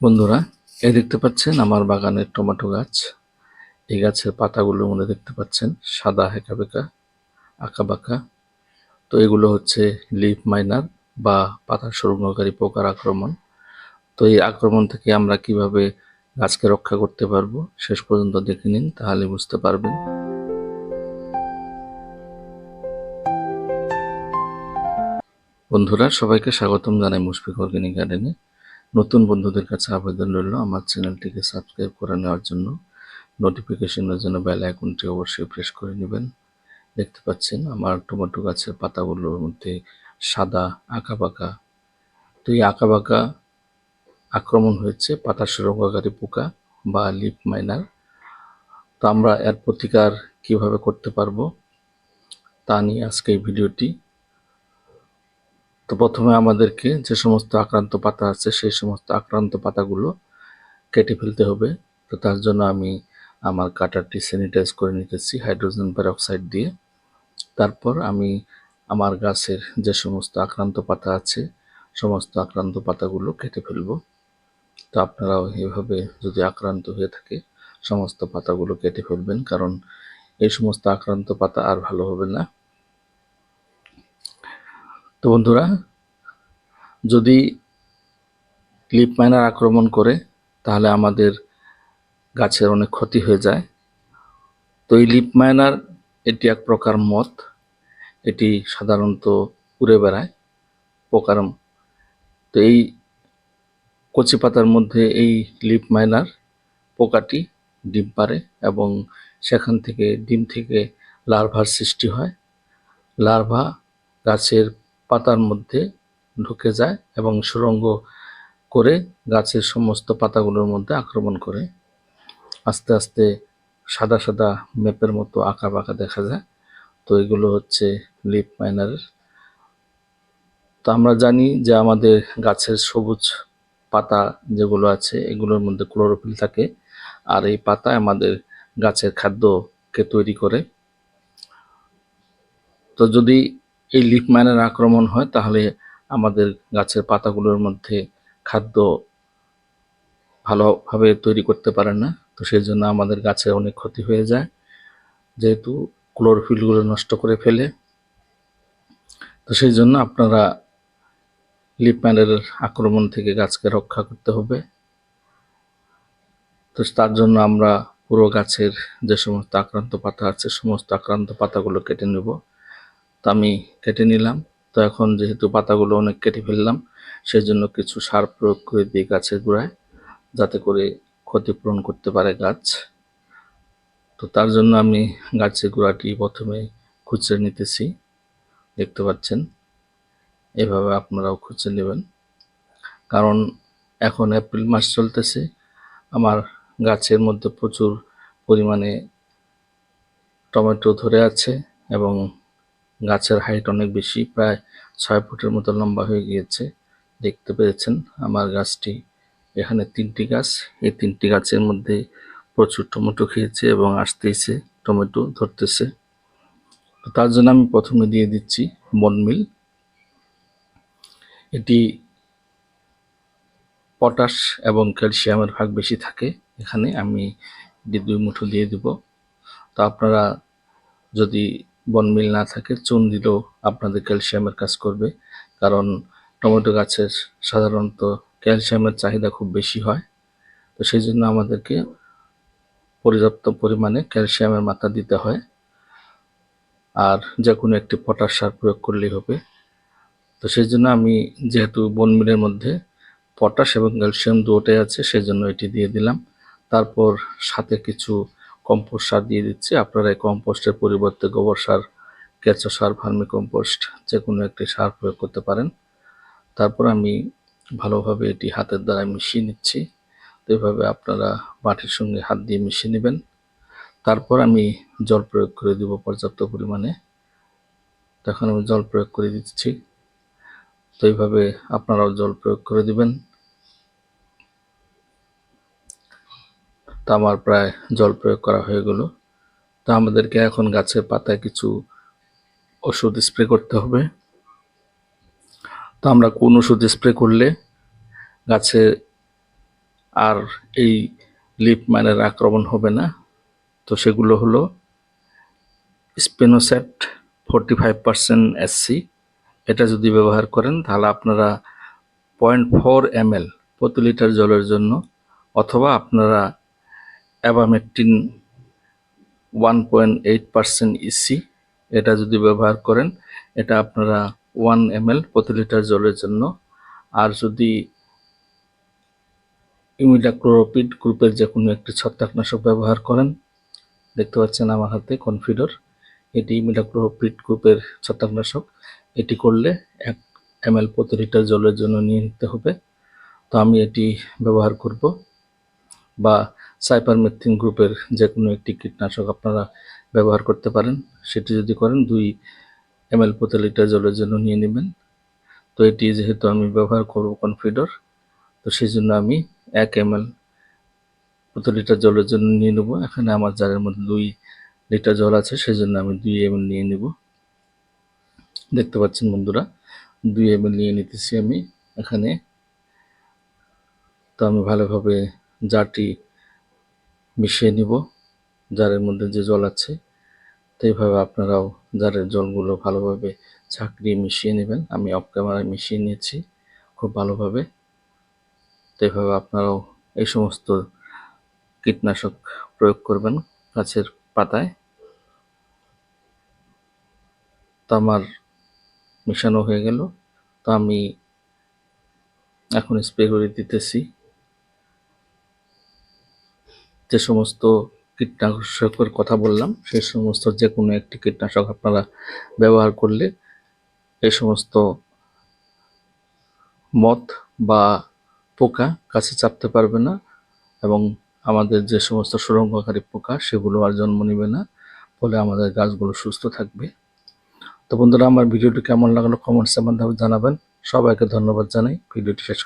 বন্ধুরা, এই দেখতে পাচ্ছেন আমার বাগানের টমেটো গাছ। এই গাছের পাতাগুলোর মধ্যে দেখতে পাচ্ছেন সাদা হেঁকা-বেঁকা, আঁকা-বাঁকা। তো এগুলো হচ্ছে লিফ মাইনার বা পাতা সুরঙ্গকারী পোকার আক্রমণ। তো এই আক্রমণ থেকে আমরা কিভাবে গাছকে রক্ষা করতে পারবো শেষ পর্যন্ত দেখে নিন, তাহলে বুঝতে পারবেন। বন্ধুরা, সবাইকে স্বাগতম জানাই মুশফিক অর্গানিক গার্ডেনে। নতুন বন্ধুদের কাছে আবেদন রইল আমার চ্যানেলটিকে সাবস্ক্রাইব করে নেওয়ার জন্য, নোটিফিকেশনের জন্য বেল আইকনটি অবশ্যই প্রেস করে নেবেন। দেখতে পাচ্ছেন আমার টমেটো গাছের পাতাগুলোর মধ্যে সাদা আঁকাবাঁকা। তো এই আঁকাবাঁকা আক্রমণ হয়েছে পাতা সুরঙ্গকারী পোকা বা লিফ মাইনার। তো আমরা এর প্রতিকার কিভাবে করতে পারবো তা নিয়ে আজকে এই ভিডিওটি। তো প্রথমে আমাদেরকে যে সমস্ত আক্রান্ত পাতা আছে সেই সমস্ত আক্রান্ত পাতাগুলো কেটে ফেলতে হবে। তো তার জন্য আমি আমার কাটারটি স্যানিটাইজ করে নিতেছি হাইড্রোজেন পেরক্সাইড দিয়ে। তারপর আমি আমার গাছের যে সমস্ত আক্রান্ত পাতা আছে সমস্ত আক্রান্ত পাতাগুলো কেটে ফেলব। তো আপনারাও এভাবে যদি আক্রান্ত হয়ে থাকে সমস্ত পাতাগুলো কেটে ফেলবেন, কারণ এই সমস্ত আক্রান্ত পাতা আর ভালো হবে না। তো বন্ধুরা, যদি লিফ মাইনার আক্রমণ করে তাহলে আমাদের গাছের অনেক ক্ষতি হয়ে যায়। তো এই লিফ মাইনার এটি এক প্রকার মথ। এটি সাধারণত উড়ে বেড়ায় পোকার। তো এই কচি পাতার মধ্যে এই লিফ মাইনার পোকাটি ডিম পাড়ে এবং সেখান থেকে ডিম থেকে লার্ভার সৃষ্টি হয়। লার্ভা গাছের পাতার মধ্যে ঢুকে যায় এবং সুড়ঙ্গ করে গাছের সমস্ত পাতাগুলোর মধ্যে আক্রমণ করে। আস্তে আস্তে সাদা সাদা ম্যাপের মতো আঁকা বাঁকা দেখা যায়। তো এগুলো হচ্ছে লিফ মাইনারের। তো আমরা জানি যে আমাদের গাছের সবুজ পাতা যেগুলো আছে এগুলোর মধ্যে ক্লোরোফিল থাকে, আর এই পাতা আমাদের গাছের খাদ্যকে তৈরি করে। তো যদি এই লিফ মাইনার আক্রমণ হয় তাহলে আমাদের গাছের পাতাগুলোর মধ্যে খাদ্য ভালোভাবে তৈরি করতে পারে না। তো সেই জন্য আমাদের গাছের অনেক ক্ষতি হয়ে যায়, যেহেতু ক্লোরোফিলগুলো নষ্ট করে ফেলে। তো সেই জন্য আপনারা লিফ মাইনারের আক্রমণ থেকে গাছকে রক্ষা করতে হবে। তো তার জন্য আমরা পুরো গাছের যে সমস্ত আক্রান্ত পাতা আছে সমস্ত আক্রান্ত পাতাগুলো কেটে নেব। তো আমি কেটে নিলাম। তো এখন যেহেতু পাতাগুলো অনেক কেটে ফেললাম, সেই জন্য কিছু সার প্রয়োগ করে দিই গাছের গোড়ায়, যাতে করে ক্ষতিপূরণ করতে পারে গাছ। তো তার জন্য আমি গাছের গোড়াটি প্রথমে খুঁচড়ে নিতেছি। দেখতে পাচ্ছেন, এভাবে আপনারাও খুঁজে নেবেন, কারণ এখন এপ্রিল মাস চলতেছে। আমার গাছের মধ্যে প্রচুর পরিমাণে টমেটো ধরে আছে এবং গাছের হাইট অনেক বেশি, প্রায় 6 ফুটের মতো লম্বা হয়ে গিয়েছে। দেখতে পেয়েছেন আমার গাছটি, এখানে 3টি গাছ, এই 3টি গাছের মধ্যে প্রচুর টমেটো খেয়েছে এবং আসতেছে, টমেটো ধরতেছে। তো তার জন্য আমি প্রথমে দিয়ে দিচ্ছি বনমিল। এটি পটাশ এবং ক্যালসিয়ামের ভাগ বেশি থাকে এখানে, আমি 2 মুঠো দিয়ে দিব। তো আপনারা যদি বনমিল না থাকে চুন দিলেও আপনাদের ক্যালসিয়ামের কাজ করবে, কারণ টমেটো গাছের সাধারণত ক্যালসিয়ামের চাহিদা খুব বেশি হয়। তো সেই জন্য আমাদেরকে পর্যাপ্ত পরিমাণে ক্যালসিয়ামের মাত্রা দিতে হয়, আর যে কোনো একটি পটাশ সার প্রয়োগ করলেই হবে। তো সেই জন্য আমি যেহেতু বনমিলের মধ্যে পটাশ এবং ক্যালসিয়াম দুটোই আছে সেই জন্য এটি দিয়ে দিলাম। তারপর সাথে কিছু কম্পোস্ট সার দিয়ে দিচ্ছি। আপনারা এই কম্পোস্টের পরিবর্তে গোবর সার, কেঁচো সার, ভার্মি কম্পোস্ট যে কোনো একটি সার প্রয়োগ করতে পারেন। তারপর আমি ভালোভাবে এটি হাতের দ্বারা মিশিয়ে নিচ্ছি। তো এইভাবে আপনারা মাটির সঙ্গে হাত দিয়ে মিশিয়ে নেবেন। তারপর আমি জল প্রয়োগ করে দিব পর্যাপ্ত পরিমাণে। তখন আমি জল প্রয়োগ করে দিচ্ছি। তো এইভাবে আপনারাও জল প্রয়োগ করে দিবেন। তো আমার প্রায় জল প্রয়োগ করা হয়ে গেল। তো আমাদেরকে এখন গাছের পাতায় কিছু ওষুধ স্প্রে করতে হবে। তো আমরা কোন ওষুধ স্প্রে করলে গাছে আর এই লিফ মাইনার আক্রমণ হবে না। তো সেগুলো হলো স্পিনোস্যাট 45% SC, এটা যদি ব্যবহার করেন তাহলে আপনারা 0.4 ml প্রতি লিটার জলের জন্য, অথবা আপনারা অ্যাবামেকটিন 1.8% EC এটা যদি ব্যবহার করেন, এটা আপনারা 1 ml প্রতি লিটার জলের জন্য। আর যদি ইমিডাক্লোপিড গ্রুপের যে কোনো একটি ছত্রাকনাশক ব্যবহার করেন, দেখতে পাচ্ছেন আমার হাতে কনফিডর, এটি ইমিডাক্লোপিড গ্রুপের ছত্রাকনাশক। এটি করলে 1 ml প্রতি লিটার জলের জন্য নিয়ে নিতে হবে। তো আমি এটি ব্যবহার করব। বা সাইপারমেথ্রিন গ্রুপের যে কোনো একটি কীটনাশক আপনারা ব্যবহার করতে পারেন। সেটি যদি করেন 2 ml প্রতি লিটার জলের জন্য নিয়ে নেবেন। তো এটি যেহেতু আমি ব্যবহার করব কনফিডর, তো সেই জন্য আমি 1 ml প্রতি লিটার জলের জন্য নিয়ে নেব। এখানে আমার জারের মধ্যে 2 লিটার জল আছে, সেই জন্য আমি 2 ml নিয়ে নেব। দেখতে পাচ্ছেন বন্ধুরা, 2 ml নিয়ে নিতেছি আমি এখানে। তো আমি ভালোভাবে জারটি মিশিয়ে নিব জারের মধ্যে যে জল আছে। তো এইভাবে আপনারাও জারের জলগুলো ভালোভাবে ঝাঁকড়িয়ে মিশিয়ে নেবেন। আমি অফ ক্যামেরায় মিশিয়ে নিয়েছি খুব ভালোভাবে। তো এইভাবে আপনারাও এই সমস্ত কীটনাশক প্রয়োগ করবেন গাছের পাতায়। তো আমার মেশানো হয়ে গেল। তো আমি এখন স্প্রে করে দিতেছি। যে সমস্ত কীটনাশকের কথা বললাম, সেই সমস্ত যে কোনো একটি কীটনাশক আপনারা ব্যবহার করলে এই সমস্ত মথ বা পোকা গাছে চাপতে পারবে না, এবং আমাদের যে সমস্ত সুরঙ্গকারী পোকা সেগুলো আর জন্ম নেবে না, ফলে আমাদের গাছগুলো সুস্থ থাকবে। তো বন্ধুরা, আমার ভিডিওটি কেমন লাগলো কমেন্টসের মাধ্যমে জানাবেন। সবাইকে ধন্যবাদ জানাই। ভিডিওটি শেষ